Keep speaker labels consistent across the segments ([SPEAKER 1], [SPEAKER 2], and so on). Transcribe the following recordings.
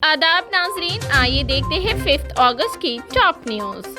[SPEAKER 1] आदाब नाजरीन, आइए देखते हैं 5 अगस्त की top news.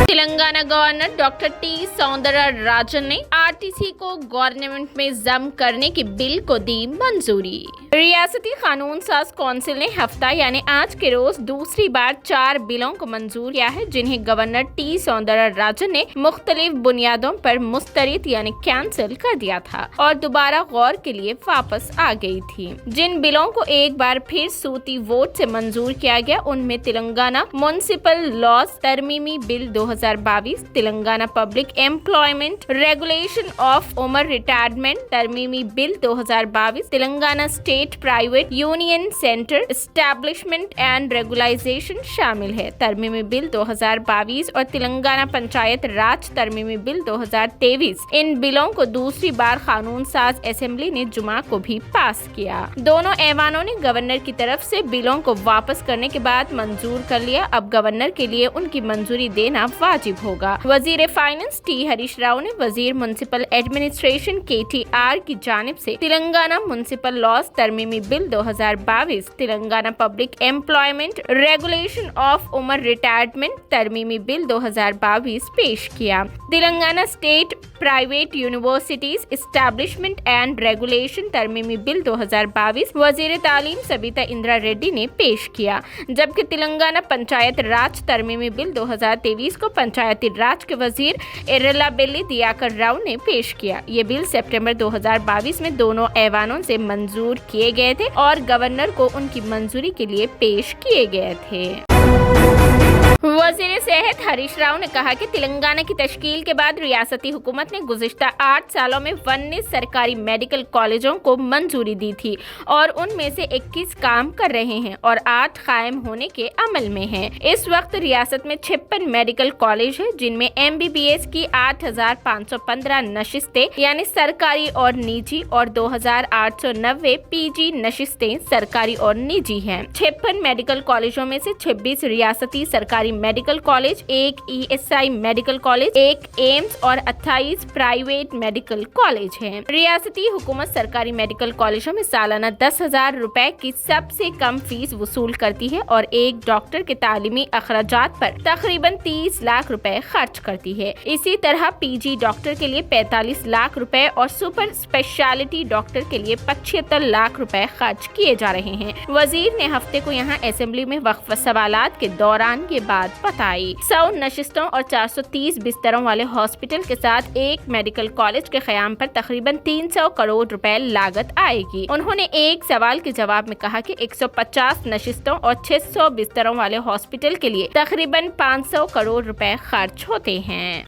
[SPEAKER 1] Telangana governor doctor T Soundararajan ने आरटीसी को गवर्नमेंट में जम करने की बिल को दी मंजूरी। रियासती कानून साज कौंसिल ने हफ्ता यानी आज के रोज दूसरी बार 4 बिलों को मंजूर किया है, जिन्हें गवर्नर टी सौंदरा राजन ने मुख्तलिफ बुनियादों पर मुस्तरिद यानी कैंसिल कर दिया था और दोबारा गौर के लिए वापस आ गई थी। जिन बिलों को एक बार फिर सूती वोट से मंजूर किया गया उनमें तेलंगाना म्युनिसिपल लॉज तरमीमी bill 2022, Telangana public employment regulation of उमर रिटायरमेंट तरमीमी bill 2022, Telangana state private union center establishment and regularization शामिल है तरमीमी बिल 2022 और तेलंगाना पंचायत राज तरमीमी बिल 2023। इन बिलों को दूसरी बार कानून साज असेंबली ने जुमा को भी पास किया। दोनों ऐवानों ने गवर्नर की तरफ से बिलों को वापस करने के बाद मंजूर कर लिया। अब गवर्नर के लिए उनकी मंजूरी देना वाजिब होगा। वजीर फाइनेंस टी हरीश राव ने वजीर म्युनिसिपल एडमिनिस्ट्रेशन KTR की जानिब से तेलंगाना म्युनिसिपल लॉज तरमीमी bill 2022, Telangana public employment regulation of उमर रिटायरमेंट तरमीमी बिल 2022 पेश किया। Telangana state private universities establishment and regulation तरमीमी बिल 2022 वजीर तालीम सबिता इंदिरा रेड्डी ने पेश किया, जबकि तेलंगाना पंचायत राज तरमीमी बिल 2023 को पंचायती राज के वजीर एर्रलाबेल्ली दियाकर राव ने पेश किया। ये बिल सितंबर 2022 में दोनों ऐवानों से मंजूर किए गए थे और गवर्नर को उनकी मंजूरी के लिए पेश किए गए थे। वजीर सेहत हरीश राव ने कहा कि तेलंगाना की तश्कील के बाद रियासती हुकूमत ने गुज़िश्ता 8 सालों में 19 सरकारी मेडिकल कॉलेजों को मंजूरी दी थी और उनमें से 21 काम कर रहे हैं और 8 कायम होने के अमल में हैं। इस वक्त रियासत में 56 मेडिकल कॉलेज है, जिनमें MBBS की 8,515 नशिस्तें यानी सरकारी और निजी और 2,890 PG नशिस्तें सरकारी और निजी हैं। 56 मेडिकल कॉलेजों में से 26 रियासती सरकारी medical college, 1 ESI medical college, 1 AIIMS और 28 प्राइवेट मेडिकल कॉलेज हैं। रियासती हुकूमत सरकारी मेडिकल कॉलेजों में सालाना 10,000 रुपए की सबसे कम फीस वसूल करती है और एक डॉक्टर के तालीमी अखराजात पर तकरीबन 30 लाख रुपए खर्च करती है। इसी तरह PG डॉक्टर के लिए 45 लाख रुपए और सुपर स्पेशलिटी डॉक्टर के लिए 75 लाख रुपए खर्च किए जा रहे हैं। वजीर ने हफ्ते को यहाँ असेंबली में वक्फ सवालात के दौरान ये बात बताई। 100 नशिस्तों और 430 बिस्तरों वाले हॉस्पिटल के साथ एक मेडिकल कॉलेज के क़याम पर तकरीबन 300 करोड़ रुपए लागत आएगी। उन्होंने एक सवाल के जवाब में कहा कि 150 नशिस्तों और 600 बिस्तरों वाले हॉस्पिटल के लिए तकरीबन 500 करोड़ रुपए खर्च होते हैं।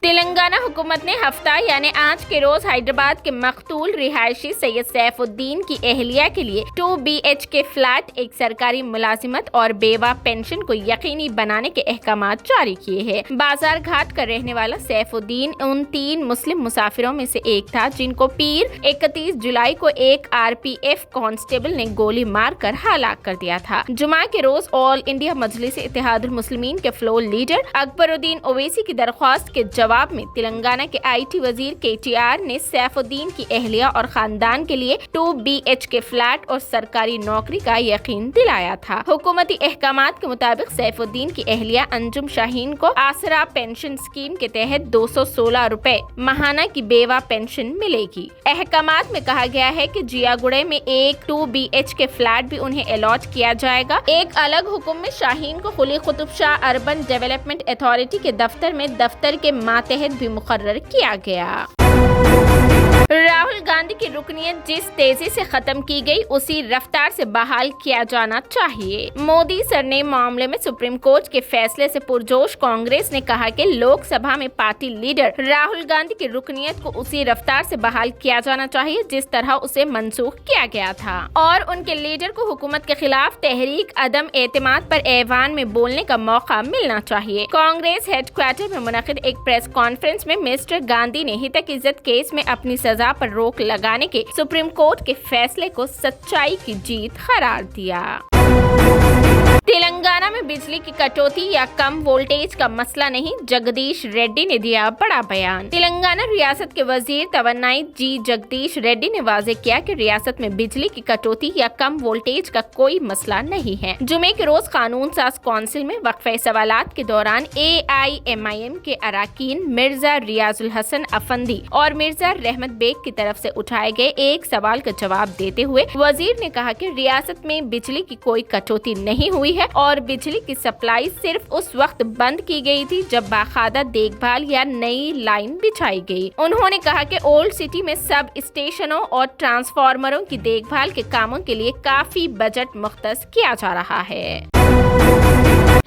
[SPEAKER 1] तेलंगाना हुकूमत ने हफ्ता यानी आज के रोज हैदराबाद के मकतूल रिहायशी सैयद सैफुद्दीन की अहलिया के लिए 2 BHK फ्लैट, एक सरकारी मुलाजिमत और बेवा पेंशन को यकीनी बनाने के अहकामात जारी किए हैं। बाजार घाट का रहने वाला सैफुद्दीन उन 3 मुस्लिम मुसाफिरों में से एक था जिनको पीर 31 जुलाई को एक RPF कांस्टेबल ने गोली मारकर हलाक कर दिया था। जुमा के रोज ऑल इंडिया मजलिस इत्तेहादुल मुस्लिमीन के फ्लोर लीडर अकबरुद्दीन ओवैसी की दरख्वास्त के जवाब में तेलंगाना के IT वजीर KTR ने सैफुद्दीन की अहलिया और खानदान के लिए 2 BHK फ्लैट और सरकारी नौकरी का यकीन दिलाया था। हुकूमती अहकामात के मुताबिक सैफुद्दीन की अहलिया अंजुम शाहीन को आसरा पेंशन स्कीम के तहत 216 रुपए माहाना की बेवा पेंशन मिलेगी। अहकामात में कहा गया है कि जियागुड़े में एक 2 BHK फ्लैट भी उन्हें अलॉट किया जाएगा। एक अलग हुक्म में शाहीन को Quli Qutub Shah urban development authority के दफ्तर में दफ्तर के मातहत भी मुकर्रर किया गया। राहुल गांधी की रुकनियत जिस तेजी से खत्म की गई उसी रफ्तार से बहाल किया जाना चाहिए। मोदी सरनेम मामले में सुप्रीम कोर्ट के फैसले से पुरजोश कांग्रेस ने कहा कि लोकसभा में पार्टी लीडर राहुल गांधी की रुकनियत को उसी रफ्तार से बहाल किया जाना चाहिए जिस तरह उसे मनसूख किया गया था और उनके लीडर को हुकूमत के खिलाफ तहरीक अदम एतमाद पर ऐवान में बोलने का मौका मिलना चाहिए। कांग्रेस हेडक्वार्टर में मुनक़िद एक प्रेस कॉन्फ्रेंस में मिस्टर गांधी ने हितक इज्जत केस में अपनी सजा पर रोक लगाने के सुप्रीम कोर्ट के फैसले को सच्चाई की जीत करार दिया। तेलंगाना में बिजली की कटौती या कम वोल्टेज का मसला नहीं, जगदीश रेड्डी ने दिया बड़ा बयान। तेलंगाना रियासत के वजीर तवन्नाई जी जगदीश रेड्डी ने वाजे किया कि रियासत में बिजली की कटौती या कम वोल्टेज का कोई मसला नहीं है। जुमे के रोज कानून साज कौंसिल में वक्फे सवालात के दौरान AIMIM के अरकान मिर्जा रियाजुल हसन अफंदी और मिर्जा रहमत बेग की तरफ से उठाए गए एक सवाल का जवाब देते हुए वजीर ने कहा कि रियासत में बिजली की कोई कटौती नहीं हुई है और बिजली की सप्लाई सिर्फ उस वक्त बंद की गई थी जब बाकायदा देखभाल या नई लाइन बिछाई गई। उन्होंने कहा कि ओल्ड सिटी में सब स्टेशनों और ट्रांसफार्मरों की देखभाल के कामों के लिए काफी बजट मुख्तस किया जा रहा है।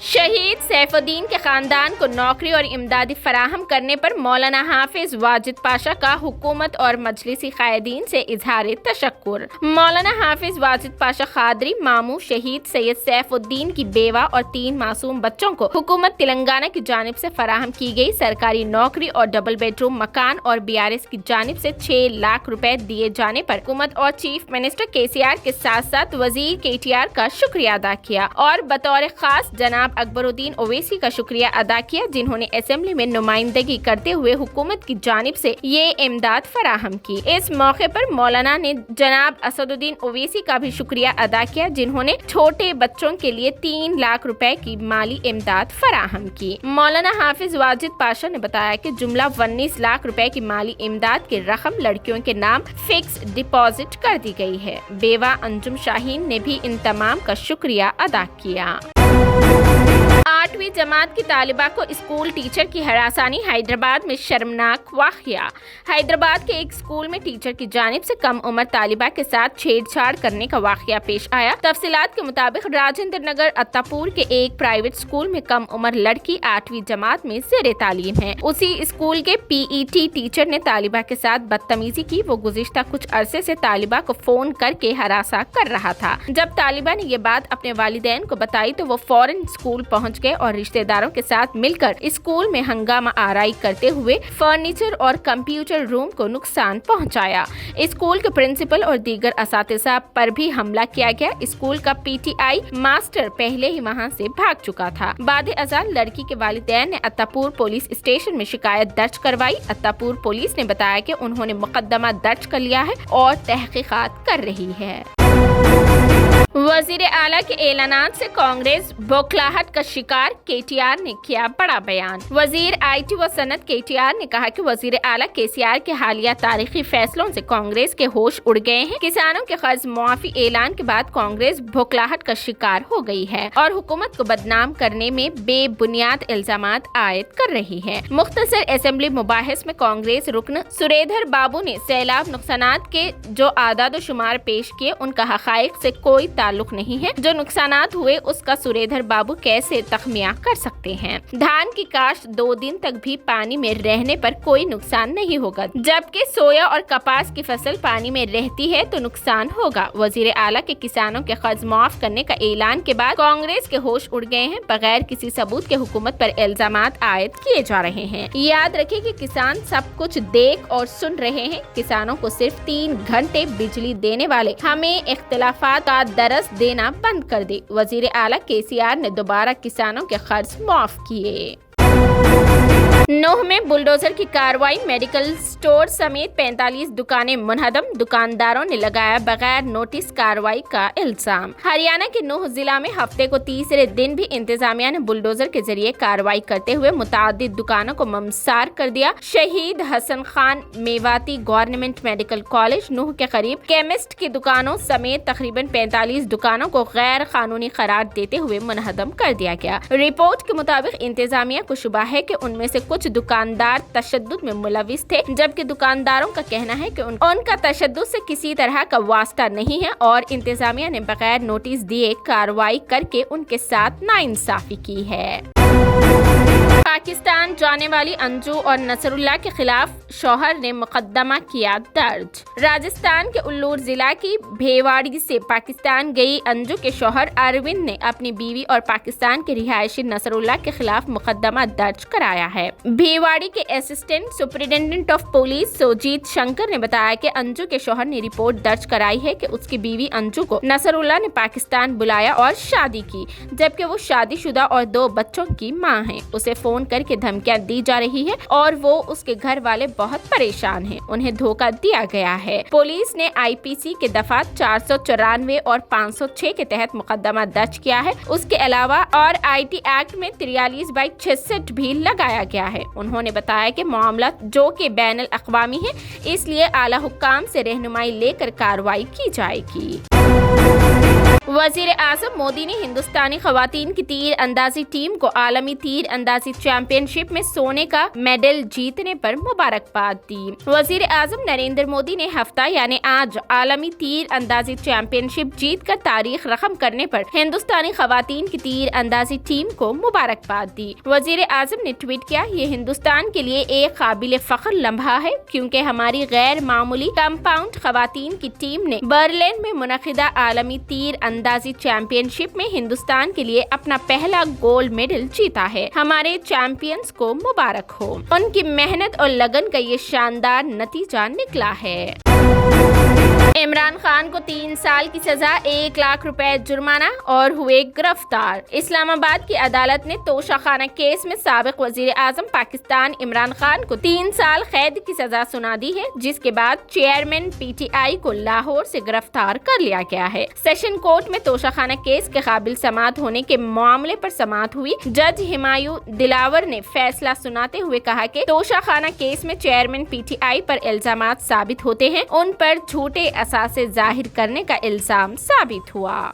[SPEAKER 1] शहीद सैफुद्दीन के खानदान को नौकरी और इमदादी फराहम करने पर मौलाना हाफिज वाजिद पाशा का हुकूमत और मजलिसी कायदीन से इजहार तशक्कुर। मौलाना हाफिज वाजिद पाशा खादरी मामू शहीद सैयद सैफुद्दीन की बेवा और 3 मासूम बच्चों को हुकूमत तेलंगाना की जानिब से फराहम की गई सरकारी नौकरी और डबल बेडरूम मकान और BRS की जानिब से 6 लाख रुपए दिए जाने पर हुकूमत और चीफ मिनिस्टर KCR के साथ साथ वजीर KTR का शुक्रिया अदा किया और बतौर खास जनाब अकबरुद्दीन ओवैसी का शुक्रिया अदा किया, जिन्होंने असेंबली में नुमाइंदगी करते हुए हुकूमत की जानिब से ये इमदाद फराहम की। इस मौके पर मौलाना ने जनाब असदुद्दीन ओवैसी का भी शुक्रिया अदा किया, जिन्होंने छोटे बच्चों के लिए 3 लाख रुपए की माली इमदाद फराहम की। मौलाना हाफिज वाजिद पाशा ने बताया कि जुमला 19 लाख रुपए की माली इमदाद की रकम लड़कियों के नाम फिक्स डिपॉजिट कर दी गई है। बेवा अंजुम शाहीन ने भी इन तमाम का शुक्रिया अदा किया। 8वीं जमात की तालिबा को स्कूल टीचर की हरासानी, हैदराबाद में शर्मनाक वाकया। हैदराबाद के एक स्कूल में टीचर की जानिब से कम उम्र तालिबा के साथ छेड़छाड़ करने का वाकया पेश आया। तफसीलात के मुताबिक राजेंद्र नगर अत्तापुर के एक प्राइवेट स्कूल में कम उम्र लड़की 8वीं जमात में ज़ेरे तालीम है। उसी स्कूल के PET टीचर ने तालिबा के साथ बदतमीजी की। वो गुज़िश्ता कुछ अरसे से तालिबा को फोन करके हरासा कर रहा था। जब तालिबा ने ये बात अपने वालिदैन को बताई तो वो फौरन स्कूल पहुंच गए और रिश्तेदारों के साथ मिलकर स्कूल में हंगामा आराई करते हुए फर्नीचर और कंप्यूटर रूम को नुकसान पहुंचाया। स्कूल के प्रिंसिपल और दीगर असातिज़ा पर भी हमला किया गया। स्कूल का PTI मास्टर पहले ही वहां से भाग चुका था। बाद अज़ान लड़की के वालिदैन ने अत्तापुर पुलिस स्टेशन में शिकायत दर्ज करवाई। अत्तापुर पुलिस ने बताया कि उन्होंने मुकदमा दर्ज कर लिया है और तहकीकात कर रही है। वजीर आला के ऐलानात से कांग्रेस बौखलाहट का शिकार, KTR ने किया बड़ा बयान। वजीर IT व सनत KTR ने कहा कि वजीर आला KCR के हालिया तारीखी फैसलों से कांग्रेस के होश उड़ गए हैं। किसानों के कर्ज मुआफी ऐलान के बाद कांग्रेस बौखलाहट का शिकार हो गई है और हुकूमत को बदनाम करने में बेबुनियाद इल्जामात आयद कर रही है। मुख्तसर असेंबली मुबाहिस में कांग्रेस रुकन सुरेधर बाबू ने सैलाब नुकसानात के जो आदाद शुमार पेश किए, उनका हक़ाइक़ से कोई ताल्लुक नहीं है। जो नुकसानात हुए उसका सुरेधर बाबू कैसे तखमिया कर सकते हैं। धान की काश्त 2 दिन तक भी पानी में रहने पर कोई नुकसान नहीं होगा, जबकि सोया और कपास की फसल पानी में रहती है तो नुकसान होगा। वजीर आला के किसानों के कर्ज माफ करने का ऐलान के बाद कांग्रेस के होश उड़ गए हैं। बगैर किसी सबूत के हुकूमत पर इल्जामात आयद किए जा रहे हैं। याद रखें कि किसान सब कुछ देख और सुन रहे हैं। किसानों को सिर्फ 3 घंटे बिजली देने वाले हमें इख्तिलाफात का दरस देना बंद कर दे। वजीर आला KCR ने दोबारा किसानों के कर्ज माफ किए। नूह में बुलडोजर की कार्रवाई, मेडिकल स्टोर समेत 45 दुकानें मुनहदम, दुकानदारों ने लगाया बगैर नोटिस कार्रवाई का इल्जाम। हरियाणा के नूह जिला में हफ्ते को तीसरे दिन भी इंतजामिया ने बुलडोजर के जरिए कार्रवाई करते हुए मुतादिद दुकानों को ममसार कर दिया। Shaheed Hasan Khan Mewati government medical college Nuh के करीब केमिस्ट की दुकानों समेत तकरीबन 45 दुकानों को गैर कानूनी करार देते हुए मुनहदम कर दिया गया। रिपोर्ट के मुताबिक इंतजामिया को शुबा है कि उनमें से कुछ दुकानदार तशद्दुद में मुलविस थे, जबकि दुकानदारों का कहना है कि उनका तशद्दुद से किसी तरह का वास्ता नहीं है और इंतजामिया ने बगैर नोटिस दिए कार्रवाई करके उनके साथ नाइंसाफी की है। पाकिस्तान जाने वाली अंजू और नसरुल्लाह के खिलाफ शौहर ने मुकदमा किया दर्ज। राजस्थान के उल्लूर जिला की भेवाड़ी से पाकिस्तान गई अंजू के शौहर अरविंद ने अपनी बीवी और पाकिस्तान के रिहायशी नसरुल्लाह के खिलाफ मुकदमा दर्ज कराया है। भेवाड़ी के assistant superintendent of police Sujit Shankar ने बताया कि अंजू के शौहर ने रिपोर्ट दर्ज कराई है कि उसकी बीवी अंजू को नसरुल्लाह ने पाकिस्तान बुलाया और शादी की, जबकि वो शादीशुदा और 2 बच्चों की मां है। उसे फोन करके धमकियां दी जा रही है और वो उसके घर वाले बहुत परेशान हैं। उन्हें धोखा दिया गया है। पुलिस ने आईपीसी के दफा 494 और 506 के तहत मुकदमा दर्ज किया है। उसके अलावा और आईटी एक्ट में 43/66 भी लगाया गया है। उन्होंने बताया कि मामला जो कि बैनुल अक़वामी है, इसलिए आला हुक्काम से रहनुमाई लेकर कार्रवाई की जाएगी। वज़ीर आज़म मोदी ने हिंदुस्तानी ख़वातीन की तीर अंदाजी टीम को आलमी तीर अंदाजी चैंपियनशिप में सोने का मेडल जीतने पर मुबारकबाद दी। वज़ीर आज़म नरेंद्र मोदी ने हफ्ता यानी आज आलमी तीर अंदाजी चैंपियनशिप जीतकर तारीख रकम करने पर हिंदुस्तानी ख़वातीन की तीर अंदाजी टीम को मुबारकबाद दी। वज़ीर आज़म ने ट्वीट किया, ये हिंदुस्तान के लिए एक काबिल फ़ख्र लम्हा है, क्योंकि हमारी गैर मामूली कंपाउंड ख़वातीन की टीम ने बर्लिन में मुनक़िदा आलमी तीर अंदाजी चैंपियनशिप में हिंदुस्तान के लिए अपना पहला गोल्ड मेडल जीता है। हमारे चैंपियंस को मुबारक हो। उनकी मेहनत और लगन का ये शानदार नतीजा निकला है। इमरान खान को 3 साल की सजा, 1 लाख रुपए जुर्माना और हुए गिरफ्तार। इस्लामाबाद की अदालत ने तोशाखाना केस में साबिक वजीर आजम पाकिस्तान इमरान खान को 3 साल कैद की सजा सुना दी है, जिसके बाद चेयरमैन पीटीआई को लाहौर से गिरफ्तार कर लिया गया है। सेशन कोर्ट में तोशाखाना केस के काबिल समाअत होने के मामले पर समाअत हुई। जज हिमायू दिलावर ने फैसला सुनाते हुए कहा कि तोशाखाना केस में चेयरमैन पीटीआई पर इल्जामात साबित होते हैं, उन पर झूठे असासे जाहिर करने का इल्जाम साबित हुआ।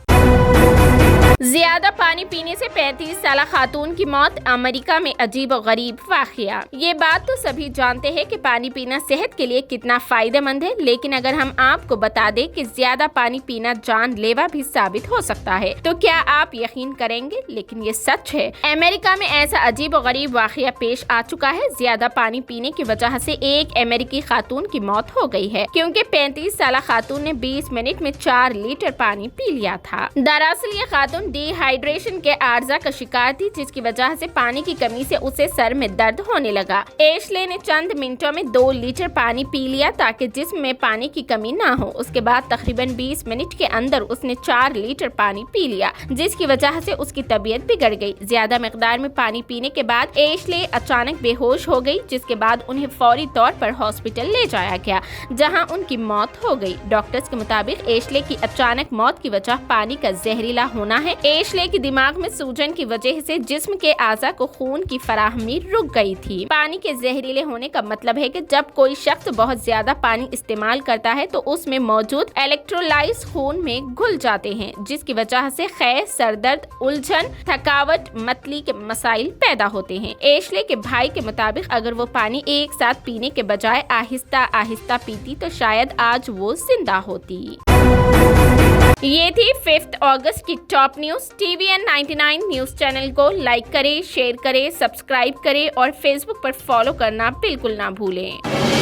[SPEAKER 1] ज्यादा पानी पीने से 35 साल खातून की मौत, अमेरिका में अजीब और गरीब वाकया। ये बात तो सभी जानते हैं कि पानी पीना सेहत के लिए कितना फायदेमंद है, लेकिन अगर हम आपको बता दें कि ज्यादा पानी पीना जानलेवा भी साबित हो सकता है, तो क्या आप यकीन करेंगे? लेकिन ये सच है। अमेरिका में ऐसा अजीब और गरीब वाकया पेश आ चुका है। ज्यादा पानी पीने की वजह से एक अमेरिकी खातून की मौत हो गई है, क्योंकि 35 साल खातून ने 20 मिनट में 4 लीटर पानी पी लिया था। दरअसल ये खातून डिहाइड्रेशन के आर्जा का शिकार थी, जिसकी वजह से पानी की कमी से उसे सर में दर्द होने लगा। एशले ने चंद मिनटों में 2 लीटर पानी पी लिया ताकि जिस्म में पानी की कमी ना हो। उसके बाद तकरीबन 20 मिनट के अंदर उसने 4 लीटर पानी पी लिया, जिसकी वजह से उसकी तबीयत बिगड़ गई। ज्यादा मिकदार में पानी पीने के बाद एशले अचानक बेहोश हो गई, जिसके बाद उन्हें फौरी तौर पर हॉस्पिटल ले जाया गया, जहां उनकी मौत हो गई। डॉक्टर्स के मुताबिक एशले की अचानक मौत की वजह पानी का जहरीला होना है। एशले के दिमाग में सूजन की वजह से जिस्म के आज़ा को खून की फराहमी रुक गई थी। पानी के जहरीले होने का मतलब है कि जब कोई शख्स बहुत ज्यादा पानी इस्तेमाल करता है तो उसमें मौजूद इलेक्ट्रोलाइट्स खून में घुल जाते हैं, जिसकी वजह से खैर, सरदर्द, उलझन, थकावट, मतली के मसाइल पैदा होते हैं। एशले के भाई के मुताबिक अगर वो पानी एक साथ पीने के बजाय आहिस्ता आहिस्ता पीती तो शायद आज वो जिंदा होती। ये थी 5 अगस्त की top news. TVN 99 news channel को लाइक करें, शेयर करें, सब्सक्राइब करें और फेसबुक पर फॉलो करना बिल्कुल ना भूलें।